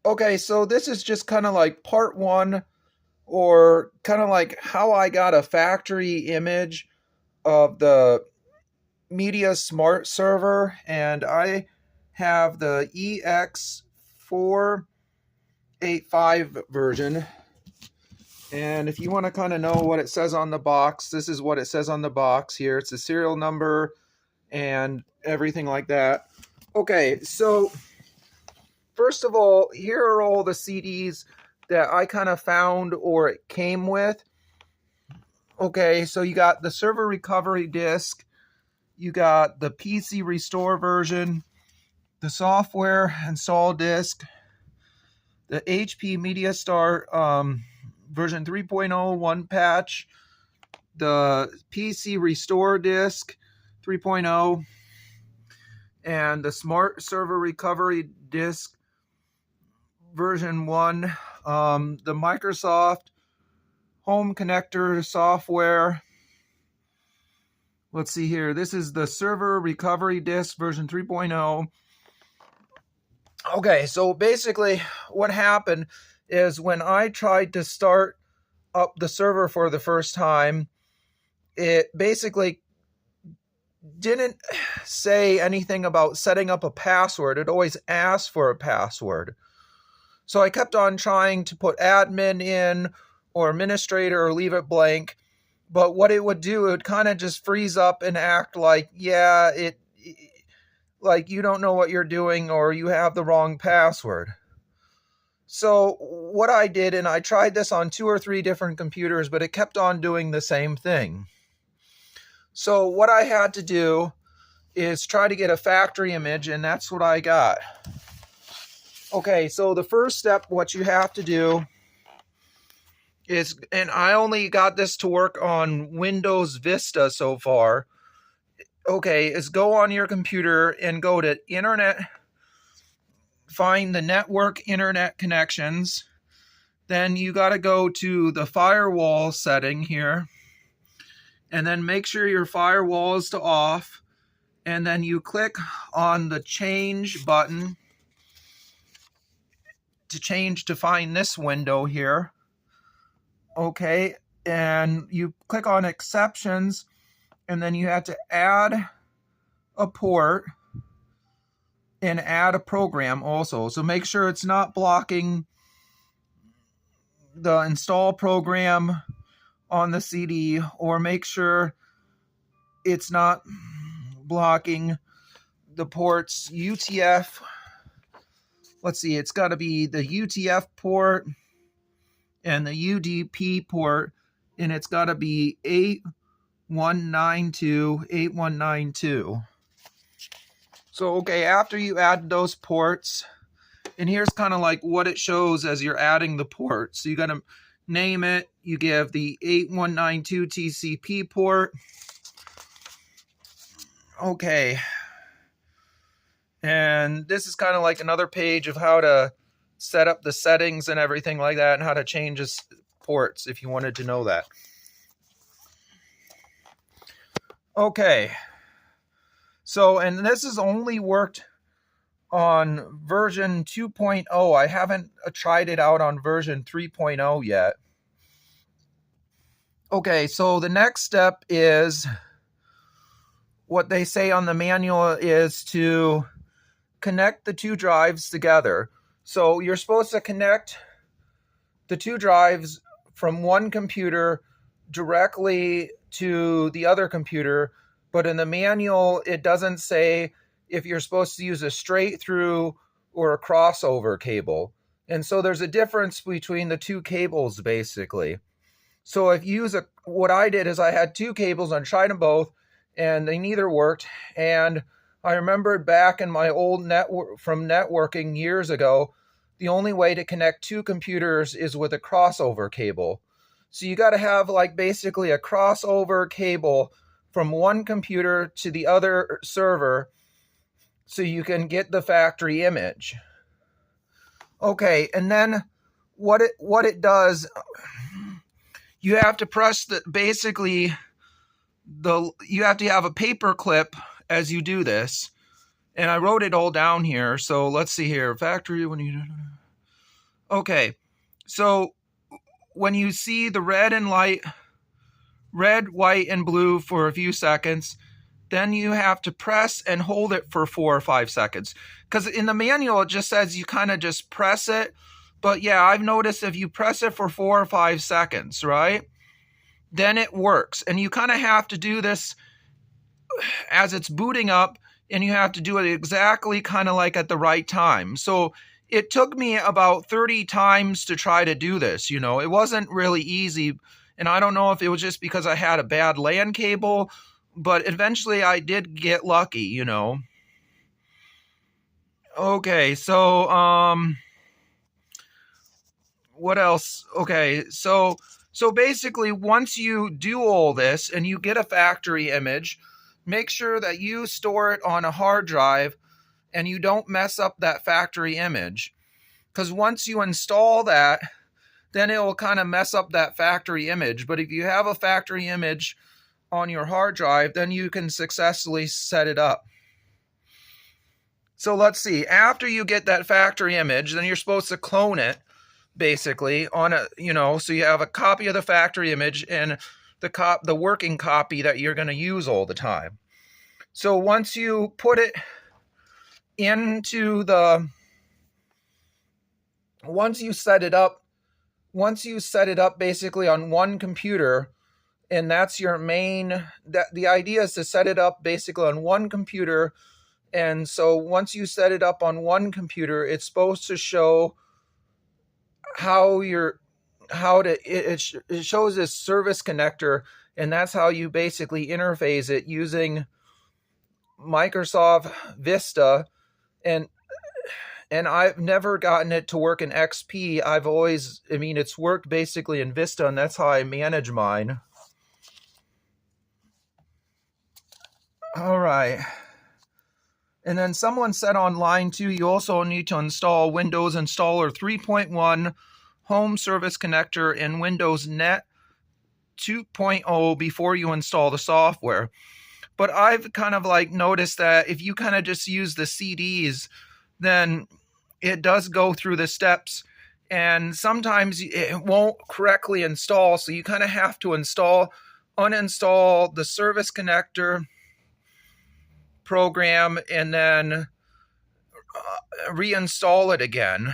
Okay, so this is just kind of like part one, or kind of like how I got a factory image of the Media Smart Server, and I have the EX485 version. And if you want to kind of know what it says on the box, this is what it says on the box here. It's the serial number and everything like that. Okay, so first of all, here are all the CDs that I kind of found or it came with. Okay, so you got the server recovery disk, you got the PC restore version, the software install disk, the HP Media Start version 3.0 one patch, the PC restore disk 3.0, and the smart server recovery disk version 1, the Microsoft home connector software. Let's see here. This is the server recovery disk version 3.0. Okay, so basically what happened is when I tried to start up the server for the first time, it basically didn't say anything about setting up a password. It always asked for a password. So I kept on trying to put admin in or administrator or leave it blank. But what it would do, it would kind of just freeze up and act like, yeah, like you don't know what you're doing or you have the wrong password. So what I did, and I tried this on 2 or 3 different computers, but it kept on doing the same thing. So what I had to do is try to get a factory image, and that's what I got. Okay, so the first step, what you have to do is, and I only got this to work on Windows Vista so far, okay, is go on your computer and go to internet, find the network internet connections. Then you got to go to the firewall setting here, and then make sure your firewall is to off, and then you click on the change button to change to find this window here. Okay, and you click on exceptions, and then you have to add a port and add a program also. So make sure it's not blocking the install program on the CD, or make sure it's not blocking the ports UTF. Let's see, it's got to be the UTF port and the UDP port, and it's got to be 8192. So, okay, after you add those ports, and here's kind of like what it shows as you're adding the port. So you got to name it. You give the 8192 TCP port. Okay. And this is kind of like another page of how to set up the settings and everything like that, and how to change ports if you wanted to know that. Okay. So, and this has only worked on version 2.0. I haven't tried it out on version 3.0 yet. Okay, so the next step is what they say on the manual is to connect the 2 drives together. So you're supposed to connect the 2 drives from one computer directly to the other computer, but in the manual it doesn't say if you're supposed to use a straight through or a crossover cable. And so there's a difference between the 2 cables basically. So if you use what I did is I had 2 cables, I tried them both and they neither worked. And I remembered back in my old networking years ago, the only way to connect 2 computers is with a crossover cable. So you got to have like basically a crossover cable from one computer to the other server so you can get the factory image. Okay, and then what it does, you have to press you have to have a paper clip as you do this. And I wrote it all down here. So let's see here. Factory, when you Okay, so when you see the red, white, and blue for a few seconds, then you have to press and hold it for 4 or 5 seconds. Because in the manual, it just says you kind of just press it. But yeah, I've noticed if you press it for 4 or 5 seconds, right, then it works. And you kind of have to do this as it's booting up, and you have to do it exactly kind of like at the right time. So it took me about 30 times to try to do this. It wasn't really easy. And I don't know if it was just because I had a bad LAN cable, but eventually I did get lucky. Okay, so what else? Okay, so basically once you do all this and you get a factory image, make sure that you store it on a hard drive and you don't mess up that factory image. Because once you install that, then it will kind of mess up that factory image. But if you have a factory image on your hard drive, then you can successfully set it up. So let's see. After you get that factory image, then you're supposed to clone it, basically, on so you have a copy of the factory image and the working copy that you're going to use all the time. So once you put it into once you set it up basically on one computer, and that's your the idea is to set it up basically on one computer. And so once you set it up on one computer, it's supposed to show it shows this service connector, and that's how you basically interface it using Microsoft Vista. And I've never gotten it to work in XP. It's worked basically in Vista, and that's how I manage mine. All right. And then someone said online too, you also need to install Windows Installer 3.1, Home Service Connector, and Windows Net 2.0 before you install the software. But I've kind of noticed that if you kind of just use the CDs, then it does go through the steps, and sometimes it won't correctly install. So you kind of have to uninstall the service connector program and then reinstall it again.